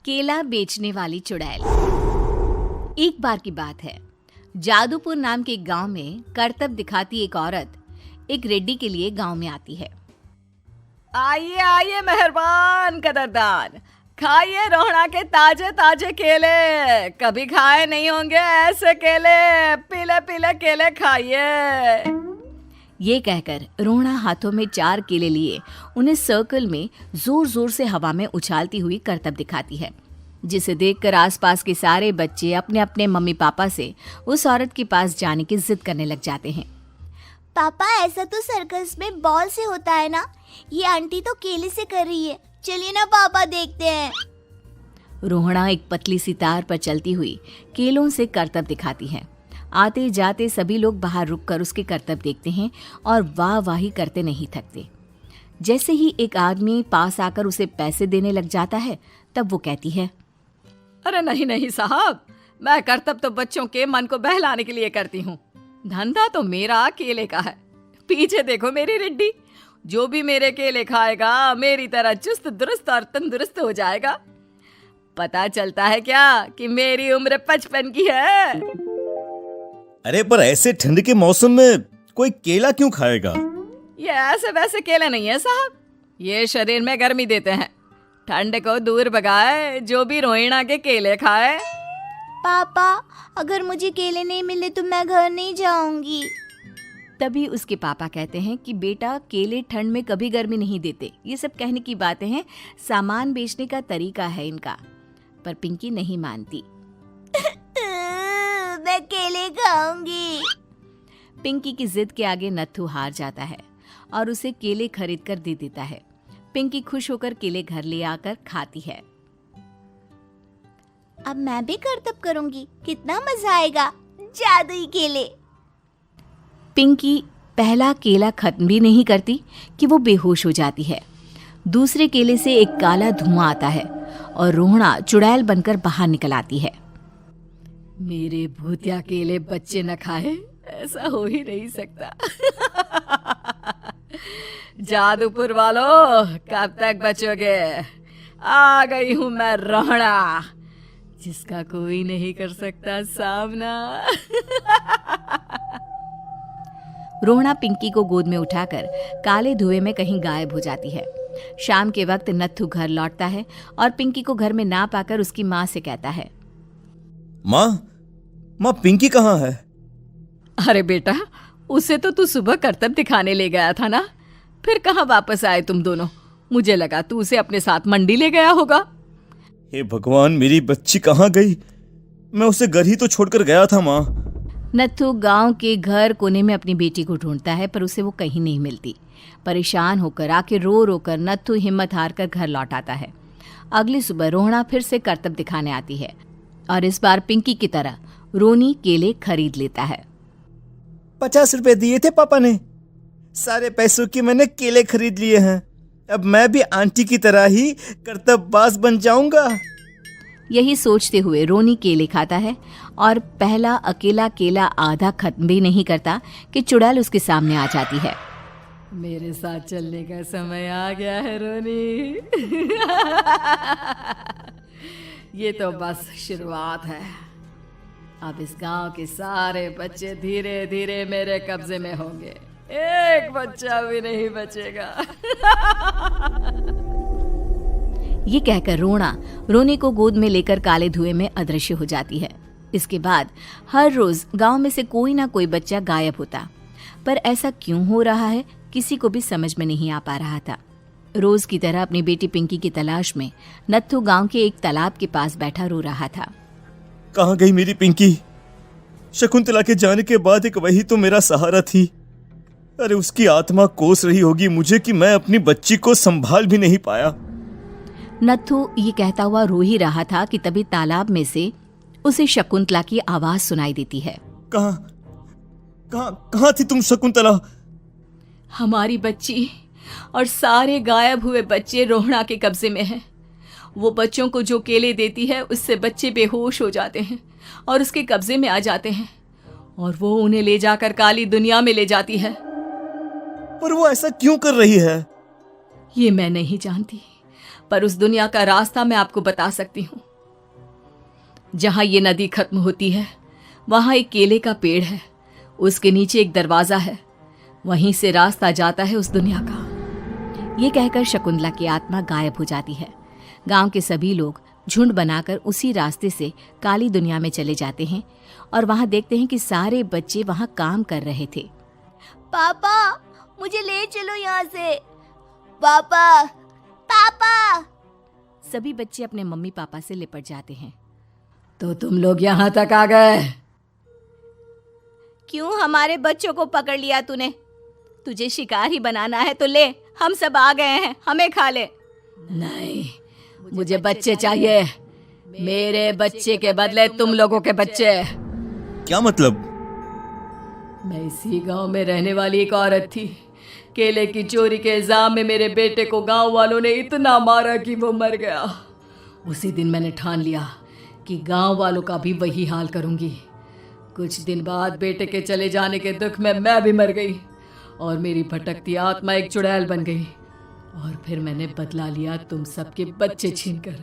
केला बेचने वाली चुड़ैल। एक बार की बात है, जादूपुर नाम के एक गांव में करतब दिखाती एक औरत एक रेड्डी के लिए गांव में आती है। आइए आइए मेहरबान कदरदान, खाइए रोहड़ा के ताजे ताजे केले। कभी खाए नहीं होंगे ऐसे केले, पीले पीले केले खाइए। ये कहकर रोहड़ा हाथों में 4 केले लिए उन्हें सर्कल में जोर जोर से हवा में उछालती हुई करतब दिखाती है, जिसे देखकर आसपास के सारे बच्चे अपने अपने मम्मी पापा से उस औरत के पास जाने की जिद करने लग जाते हैं। पापा, ऐसा तो सर्कस में बॉल से होता है ना, ये आंटी तो केले से कर रही है। चलिए ना पापा, देखते हैं। रोहड़ा एक पतली सी तार पर चलती हुई केलों से करतब दिखाती है। आते जाते सभी लोग बाहर रुककर उसके करतब देखते हैं और वाह वाही करते नहीं थकते। जैसे ही एक आदमी पास आकर उसे पैसे देने लग जाता है, तब वो कहती है, अरे नहीं नहीं साहब, मैं करतब तो बच्चों के मन को बहलाने के लिए करती हूँ। धंधा तो मेरा केले का है। पीछे देखो मेरी रिड्डी, जो भी मेरे केले खाएगा मेरी तरह चुस्त दुरुस्त और तंदुरुस्त हो जाएगा। पता चलता है क्या कि मेरी उम्र 55 की है। अरे पर ऐसे ठंड के मौसम में कोई केला क्यों खाएगा? ये ऐसे वैसे केले नहीं है साहब, ये शरीर में गर्मी देते हैं। ठंड को दूर भगाए जो भी रोहिणा के केले खाए। पापा, अगर मुझे केले नहीं मिले तो मैं घर नहीं जाऊंगी। तभी उसके पापा कहते हैं कि बेटा, केले ठंड में कभी गर्मी नहीं देते। ये सब कहने की बातें हैं, सामान बेचने का तरीका है इनका। पर पिंकी नहीं मानती। मैं केले खाऊंगी। पिंकी की जिद के आगे नत्थू हार जाता है और उसे केले खरीद कर दे देता है। पिंकी खुश होकर केले घर ले आकर खाती है। अब मैं भी करतब करूंगी, कितना मजा आएगा। जादुई केले। पिंकी पहला केला खत्म भी नहीं करती कि वो बेहोश हो जाती है। दूसरे केले से एक काला धुआं आता है और रोहड़ा चुड़ैल बनकर बाहर निकल आती है। मेरे भूतिया केले बच्चे न खाए, ऐसा हो ही नहीं सकता। जादूपुर वालों, कब तक बचोगे? आ गई हूं मैं रोहड़ा, जिसका कोई नहीं कर सकता सामना। रोहड़ा पिंकी को गोद में उठाकर काले धुएं में कहीं गायब हो जाती है। शाम के वक्त नत्थू घर लौटता है और पिंकी को घर में ना पाकर उसकी माँ से कहता है, माँ पिंकी कहाँ है? अरे बेटा, उसे तो तू सुबह करतब दिखाने ले गया था ना, फिर कहाँ वापस आए तुम दोनों? मुझे लगा तू उसे अपने साथ मंडी ले गया होगा। हे भगवान, मेरी बच्ची कहाँ गई? मैं उसे घर ही तो छोड़कर गया था माँ। नत्थू गांव के घर कोने में अपनी बेटी को ढूंढता है, पर उसे वो कहीं नहीं मिलती। परेशान होकर आखिर रो रो कर नत्थू हिम्मत हार कर घर लौट आता है। अगली सुबह रोहड़ा फिर से करतब दिखाने आती है और इस बार पिंकी की तरह रोनी केले खरीद लेता है। 50 रुपए दिए थे पापा ने, सारे पैसों की मैंने केले खरीद लिए हैं। अब मैं भी आंटी की तरह ही करतबबाज बन जाऊंगा। यही सोचते हुए रोनी केले खाता है और पहला अकेला केला आधा खत्म भी नहीं करता कि चुड़ैल उसके सामने आ जाती है। मेरे साथ चलने का समय आ गया है रोनी। ये तो बस शुरुआत है। अब इस गांव के सारे बच्चे धीरे धीरे मेरे कब्जे में होंगे, एक बच्चा भी नहीं बचेगा। ये कहकर रोनी को गोद में लेकर काले धुएं में अदृश्य हो जाती है। इसके बाद हर रोज गांव में से कोई ना कोई बच्चा गायब होता, पर ऐसा क्यों हो रहा है किसी को भी समझ में नहीं आ पा रहा था। रोज की तरह अपनी बेटी पिंकी की तलाश में नत्थू गांव के एक तालाब के पास बैठा रो रहा था। कहाँ गई मेरी पिंकी? शकुंतला के जाने के बाद एक वही तो मेरा सहारा थी। अरे उसकी आत्मा कोस रही होगी मुझे कि मैं अपनी बच्ची को संभाल भी नहीं पाया। नत्थू ये कहता हुआ रो ही रहा था कि तभी तालाब में से उसे शकुंतला की आवाज सुनाई देती है। कहाँ थी तुम शकुंतला? हमारी बच्ची और सारे गायब हुए बच्चे रोहड़ा के कब्जे में हैं। वो बच्चों को जो केले देती है उससे बच्चे बेहोश हो जाते हैं और उसके कब्जे में आ जाते हैं और वो उन्हें ले जाकर काली दुनिया में ले जाती है। पर वो ऐसा क्यों कर रही है? ये मैं नहीं जानती, पर उस दुनिया का रास्ता मैं आपको बता सकती हूँ। जहां ये नदी खत्म होती है वहां एक केले का पेड़ है, उसके नीचे एक दरवाजा है, वहीं से रास्ता जाता है उस दुनिया का। ये कहकर शकुंतला की आत्मा गायब हो जाती है। गांव के सभी लोग झुंड बनाकर उसी रास्ते से काली दुनिया में चले जाते हैं और वहां देखते हैं कि सारे बच्चे वहां काम कर रहे थे। पापा मुझे ले चलो यहाँ से। पापा पापा। सभी बच्चे अपने मम्मी पापा से लिपट जाते हैं। तो तुम लोग यहाँ तक आ गए? क्यों हमारे बच्चों को पकड़ लिया तूने? तुझे शिकार ही बनाना है तो ले, हम सब आ गए हैं, हमें खा ले। नहीं, मुझे बच्चे चाहिए। मेरे बच्चे के बदले तुम लोगों के बच्चे। क्या मतलब? मैं इसी गांव में रहने वाली एक औरत थी। केले की चोरी के इल्जाम में मेरे बेटे को गांव वालों ने इतना मारा कि वो मर गया। उसी दिन मैंने ठान लिया कि गांव वालों का भी वही हाल करूंगी। कुछ दिन बाद बेटे के चले जाने के दुख में मैं भी मर गई और मेरी भटकती आत्मा एक चुड़ैल बन गई। और फिर मैंने बदला लिया तुम सबके बच्चे छीनकर।